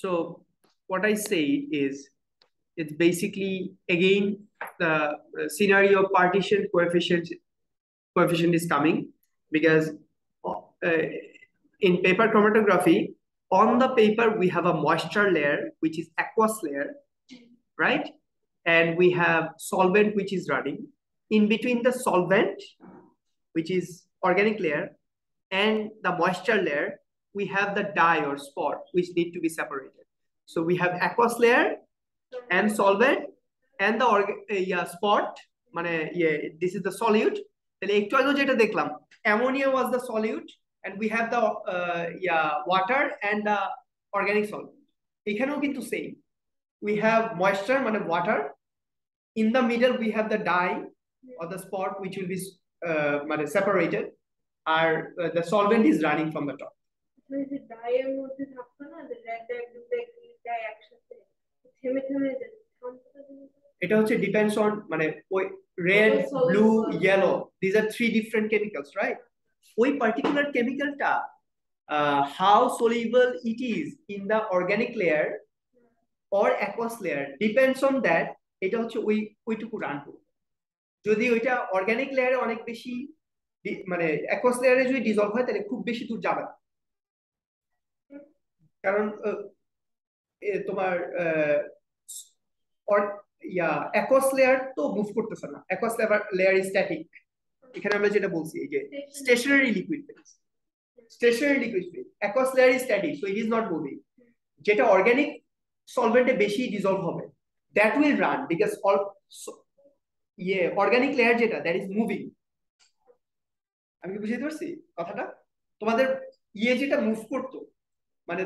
So what I say is, it's basically again the scenario of partition coefficient is coming, because in paper chromatography, on the paper we have a moisture layer which is aqueous layer, right? And we have solvent which is running. In between the solvent, which is organic layer, and the moisture layer, we have the dye or spot which need to be separated. So we have aqueous layer and solvent and the spot, this is the solute. তাহলে একটু আগে যেটা দেখলাম, ammonia was the solute and we have the water and the organic solvent. এখানেও কিন্তু same, we have moisture মানে water, in the middle we have the dye or the spot which will be separated, or the solvent is running from the top. এটা হচ্ছে depends on মানে red, blue, yellow, these are three different chemicals, right? ওই particular chemicalটা how soluble it is in the organic layer or aqueous layer depends on that. এটা হচ্ছে ওইটুকু run করবে। যদি ওইটা অর্গানিক লেয়ারে অনেক বেশি মানে অ্যাকোয়াস লেয়ারে যদি ডিসলভ হয় তাহলে খুব বেশি দূর যাবে না, কারণ তোমার অ্যাকোয়াস লেয়ার তো মুভ করতেছে না, অ্যাকোয়াস লেয়ার ইজ স্ট্যাটিক। এখানে আমরা যেটা বলছি এই যে stationary liquid phase, aqueous layer is static, so it is not moving. যেটা অর্গানিক সলভেন্টে বেশি ডিসলভ হবে, that will run, because organic layer যেটা দ্যাট ইজ মুভিং। আমি কি বুঝতে পারছি কথাটা? তোমাদের যেটা মুভ করতো মানে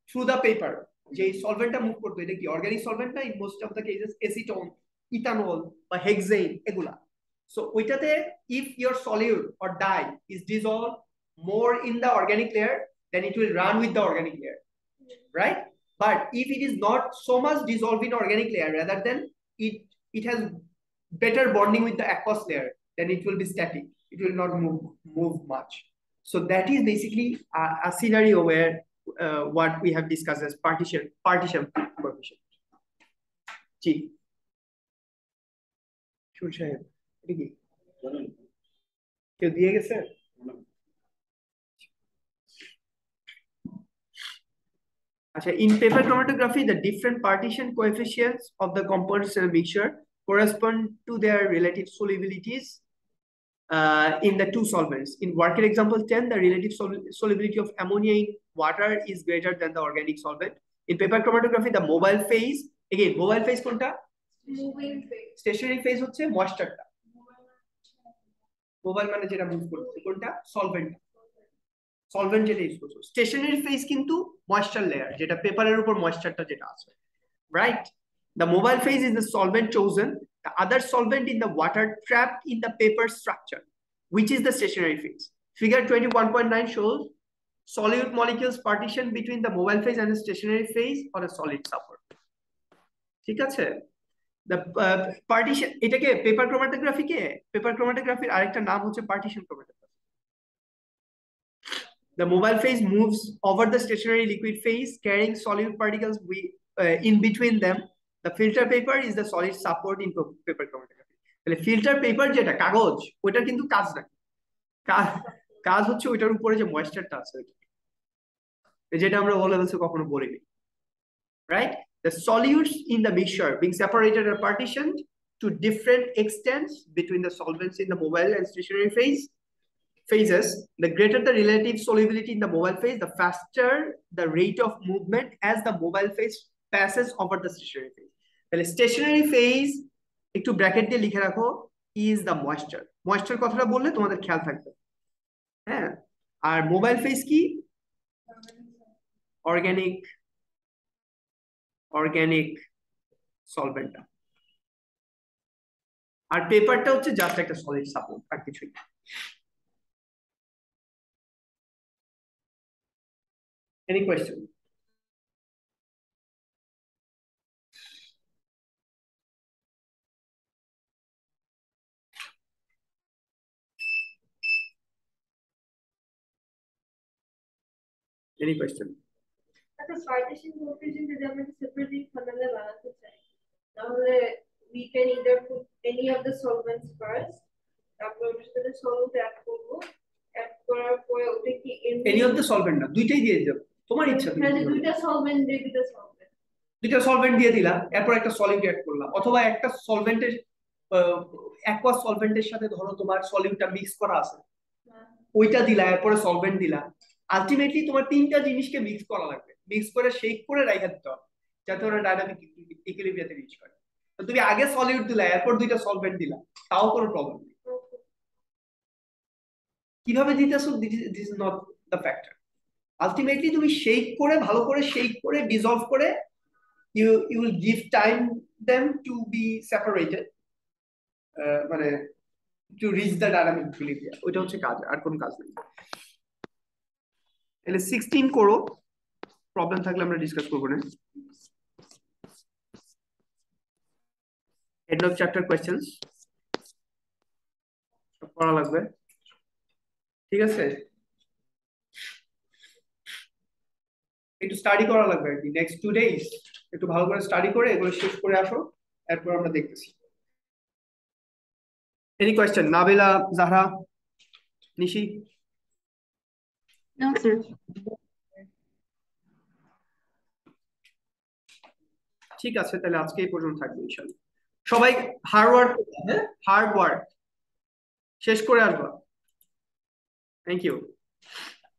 থ্রু দ্য পেপার, যে সলভেন্টটা মুভ করতো, এটা কি অর্গানিক সলভেন্ট না? In most of the cases acetone, ethanol বা হেক্সেন, এগুলা। সো ওইটাতে if your solute or dye is dissolve more in the organic layer, then it will run with the organic layer, right? But if it is not so much dissolved in organic layer, rather than it has better bonding with the aqueous layer, then it will be static. It will not move much. So that is basically a scenario where what we have discussed as partition coefficient. Ji. Shul Shaheb, এটা কি? কেউ দিয়ে গেছে? In paper chromatography, the different partition coefficients of the components in a mixture correspond to their relative solubilities in the two solvents. In working example 10, the relative solubility of ammonia in water is greater than the organic solvent. In paper chromatography, the mobile phase, again, mobile phase konta? Moving phase. Stationary phase হচ্ছে moisture টা। Mobile মানে যেটা move করছে কোনটা? solvent. Solvent যেটা use করছো। Stationery phase কিন্তু moisture layer, যেটা পেপারের উপর ময়েশ্চারটা যেটা আছে, right? The mobile phase is the solvent chosen, the other solvent in the water trapped in the paper structure, which is the stationary phase. Figure 21.9 shows solute molecules partition between the mobile phase and the stationary phase on a solid support. ঠিক আছে? The partition, এটাকে paper chromatography কে? Paper ক্রোমাটোগ্রাফির আরেকটা নাম হচ্ছে partition chromatography. The mobile phase moves over the stationary liquid phase, carrying solute particles in between them. The filter paper is the solid support in paper chromatography. তাহলে filter paper যেটা কাগজ, ওইটার কিন্তু কাজ না, কাজ হচ্ছে ওইটার উপরে যে ময়েশ্চারটা আছে, যেটা আমরা ও লেভেলসে কখনো বলিনি, right? The solutes in the mixture being separated or partitioned to different extents between the solvents in the mobile and stationary phases. The greater the relative solubility in the mobile phase, the faster the rate of movement as the mobile phase passes over the stationary phase. তাহলে stationary phase একটু bracket দিয়ে লিখে রাখো, is the moisture. moisture কথাটা বললে তোমাদের খেয়াল থাকবে, হ্যাঁ? আর মোবাইল ফেজ কি? অর্গানিক সলভেন্টটা, আর পেপারটা হচ্ছে জাস্ট একটা সলিড সাপোর্ট, আর কিছুই না। Any question? Any question? আচ্ছা পার্টিশন কোএফিসিয়েন্ট যদি আমরা সেপারেটলি ফার্মুলা বানাতে চাই তাহলে we can either put any of the solvents first তারপর ওটার সাথে সলভেন্ট অ্যাড করব অ্যাড করার পরে ওটা কি এনি অফ দ্য সলভেন্ট না, দুইটাই দিয়ে দেব, তোমার ইচ্ছা। তুমি দুইটা সলভেন্ট দিয়ে দুইটা সলভেন্ট দিয়ে দিলা, এরপর একটা সলিড অ্যাড করলাম, অথবা একটা সলভেন্টের অ্যাকোয়া সলভেন্টের সাথে ধরো তোমার সলিডটা মিক্স করা আছে, ওইটা দিলা, এরপরে সলভেন্ট দিলা। আলটিমেটলি তোমার তিনটা জিনিসকে মিক্স করা লাগবে, মিক্স করে শেক করে রাখা দিতে হবে যাতে ওরা ডাইনামিক ইকুইলিব্রিয়াতে রিচ করে। তো তুমি আগে সলিড দিলা, এরপর দুইটা সলভেন্ট দিলা, তাও কোনো প্রবলেম নেই। কিভাবে দিতেছো, this is not the factor. Ultimately তুমি শেক করে, ভালো করে শেক করে, ডিসলভ করে, you will give time them to be separated, মানে to reach the dynamic equilibrium। ওইটা হচ্ছে কাজ, আর কোনো কাজ নেই। তাহলে 16 করো, প্রবলেম থাকলে আমরা ডিসকাস করবো না। এন্ড অফ চ্যাপ্টার কোয়েশ্চেনস সব করা লাগবে, ঠিক আছে? একটু স্টাডি করা লাগবে আর কি, নেক্সট 2 days একটু ভালো করে স্টাডি করে এগুলো শেষ করে আসো, এরপর আমরা দেখতেছি। Any question? Nabila, Zahra, Nishi? No, sir. ঠিক আছে, তাহলে আজকে এই পর্যন্ত থাকবে ইনশাআল্লাহ। সবাই হার্ড ওয়ার্ক, হ্যাঁ হার্ড ওয়ার্ক শেষ করে আসবা। Thank you.